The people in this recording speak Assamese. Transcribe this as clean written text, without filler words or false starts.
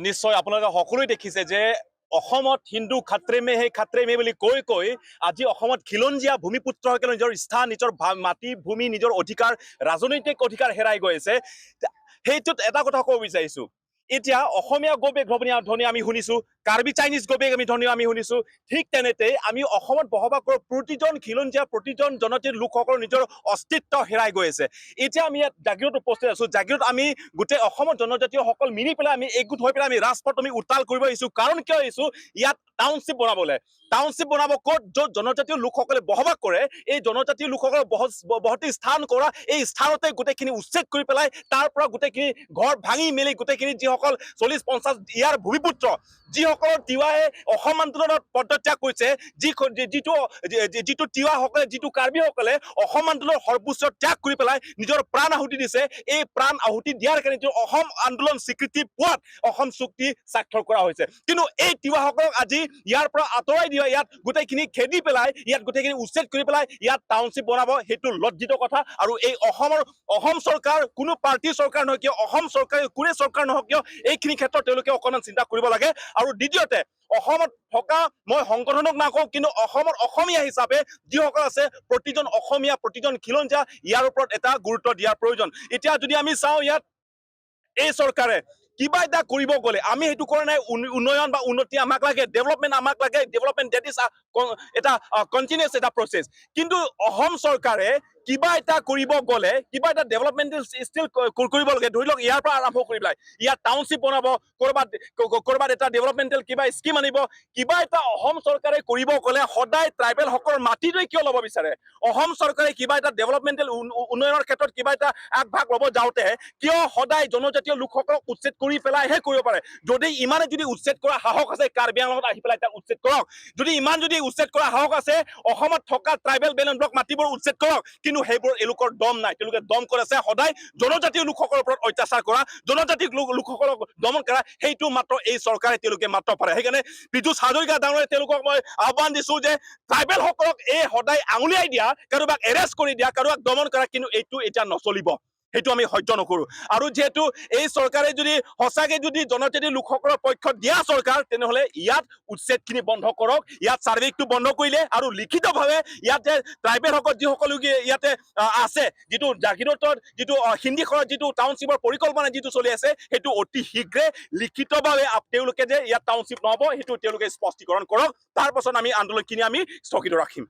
নিশ্চয় আপোনালোকে সকলোৱে দেখিছে যে অসমত হিন্দু খাত্ৰে মে হে খাত্ৰে মে বুলি কৈ কৈ আজি অসমত খিলঞ্জীয়া ভূমিপুত্ৰসকলে নিজৰ স্থান নিজৰ মাটি ভূমি নিজৰ অধিকাৰ ৰাজনৈতিক অধিকাৰ হেৰাই গৈ আছে। সেইটোত এটা কথা ক'ব বিচাৰিছো, এতিয়া অসমীয়া গবেগ ধ্বনি আমি শুনিছো, কাৰ্বি চাইনিজ গবেগ ধ্বনি আমি শুনিছো। ঠিক তেনেতে আমি অসমত বসবাস কৰা প্ৰতিজন খিলঞ্জীয়া প্ৰতিজন জনজাতিৰ লোকসকলৰ নিজৰ অস্তিত্ব হেৰাই গৈ আছে। এতিয়া আমি ইয়াত জাগিৰত উপস্থিত আছো। জাগিৰত আমি গোটেই অসমৰ জনজাতীয়সকল মিলি পেলাই আমি একগোট হৈ পেলাই আমি ৰাজপথ আমি উত্তাল কৰিব আহিছো। কাৰণ কিয় আহিছো? ইয়াত টাউনশ্বিপ বনাবলৈ। টাউনশ্বিপ বনাব ক'ত? য'ত জনজাতীয় লোকসকলে বসবাস কৰে। এই জনজাতীয় লোকসকলৰ বসতি স্থান কৰা এই স্থানতে গোটেইখিনি উচ্ছেদ কৰি পেলাই তাৰ পৰা গোটেইখিনি ঘৰ ভাঙি মেলি গোটেইখিনি যিসকল 40-50 ইয়াৰ ভূমিপুত্ৰ যিসকলৰ তিৱাহে অসম আন্দোলনত পদত্যাগ কৰিছে, যিটো তিৱাসকলে যিটো কাৰ্বিসকলে অসম আন্দোলনৰ সৰ্বোচ্চ ত্যাগ কৰি পেলাই নিজৰ প্ৰাণ আহুতি দিছে, এই প্ৰাণ আহুতি দিয়াৰ কাৰণে অসম আন্দোলন স্বীকৃতি পোৱাত অসম চুক্তি স্বাক্ষৰ কৰা হৈছে। কিন্তু এই তিৱাসকলক আজি ইয়াৰ পৰা আঁতৰাই দিয়া, ইয়াত গোটেইখিনি খেদি পেলাই ইয়াত গোটেইখিনি উচ্ছেদ কৰি পেলাই ইয়াত টাউনশ্বিপ বনাব, সেইটো লজ্জিত কথা। আৰু এই অসম চৰকাৰ কোনো পাৰ্টীৰ চৰকাৰ নহয় কিয়, অসম চৰকাৰ কোনে চৰকাৰ নহওক কিয়, এইখিনি ক্ষেত্ৰত তেওঁলোকে অকণমান চিন্তা কৰিব লাগে। আৰু দ্বিতীয়তে অসমত থকা মই সংগঠনক নকওঁ, কিন্তু অসমৰ অসমীয়া হিচাপে যিসকল আছে প্ৰতিজন অসমীয়া প্ৰতিজন খিলঞ্জীয়া ইয়াৰ ওপৰত এটা গুৰুত্ব দিয়াৰ প্ৰয়োজন। এতিয়া যদি আমি চাওঁ ইয়াত এই চৰকাৰে কিবা এটা কৰিব গ'লে আমি সেইটো কৰা নাই। উন্নয়ন বা উন্নতি আমাক লাগে, ডেভেলপমেণ্ট আমাক লাগে, ডেভেলপমেণ্ট ডেট ইজ এটা কণ্টিনিউছ এটা প্ৰচেছ। কিন্তু অসম চৰকাৰে কিবা এটা কৰিব গ'লে কিবা এটা ডেভেলপমেণ্টেল ষ্টিল কৰিব লাগে। ধৰি লওক ইয়াৰ পৰা আৰম্ভ কৰি পেলাই ইয়াত টাউনশ্বিপ বনাব, ক'ৰবাত এটা ডেভেলপমেণ্টেল কিবা স্কিম আনিব। কিবা এটা অসম চৰকাৰে কৰিব গ'লে সদায় ট্ৰাইবেলসকলৰ মাটিটোৱে কিয় ল'ব বিচাৰে? অসম চৰকাৰে কিবা এটা ডেভেলপমেণ্টেল উন্নয়নৰ ক্ষেত্ৰত কিবা এটা আগভাগ ল'ব যাওঁতে কিয় সদায় জনজাতীয় লোকসকলক উচ্ছেদ কৰি পেলাইহে কৰিব পাৰে? যদি ইমানে যদি উচ্ছেদ কৰা সাহস আছে, কাৰ্বি আংলঙত আহি পেলাই তাক উচ্ছেদ কৰক। যদি ইমান যদি উচ্ছেদ কৰা সাহস আছে, অসমত থকা ট্ৰাইবেল বেলেঞ্চ ব্লক মাটিবোৰ উচ্ছেদ কৰক। কিন্তু সেইবোৰ এওঁলোকৰ দম নাই। তেওঁলোকে দম কৰে আছে সদায় জনজাতীয় লোকসকলৰ ওপৰত অত্যাচাৰ কৰা, জনজাতীয় লোকসকলক দমন কৰা। সেইটো মাত্ৰ এই চৰকাৰে তেওঁলোকে মাত্ৰ পাৰে। সেইকাৰণে পীযুষ হাজৰিকা ডাঙৰীয়া তেওঁলোকক মই আহ্বান দিছো যে ট্ৰাইবেলসকলক এই সদায় আঙুলিয়াই দিয়া, কাৰোবাক এৰেষ্ট কৰি দিয়া, কাৰোবাক দমন কৰা, কিন্তু এইটো এতিয়া নচলিব। সেইটো আমি সহ্য নকৰো। আৰু যিহেতু এই চৰকাৰে যদি সঁচাকৈ যদি জনজাতীয় লোকসকলৰ পক্ষত দিয়া চৰকাৰ, তেনেহ'লে ইয়াত উচ্ছেদখিনি বন্ধ কৰক। ইয়াত চাৰ্ভেটো বন্ধ কৰিলে আৰু লিখিতভাৱে ইয়াতে ট্ৰাইবেলসকল যিসকল ইয়াতে আছে, যিটো জাগিৰোডৰ যিটো সিন্দিখৰৰ যিটো টাউনশ্বিপৰ পৰিকল্পনা যিটো চলি আছে, সেইটো অতি শীঘ্ৰে লিখিতভাৱে তেওঁলোকে যে ইয়াত টাউনশ্বিপ নহ'ব সেইটো তেওঁলোকে স্পষ্টীকৰণ কৰক। তাৰ পাছত আমি আন্দোলনখিনি আমি স্থগিত ৰাখিম।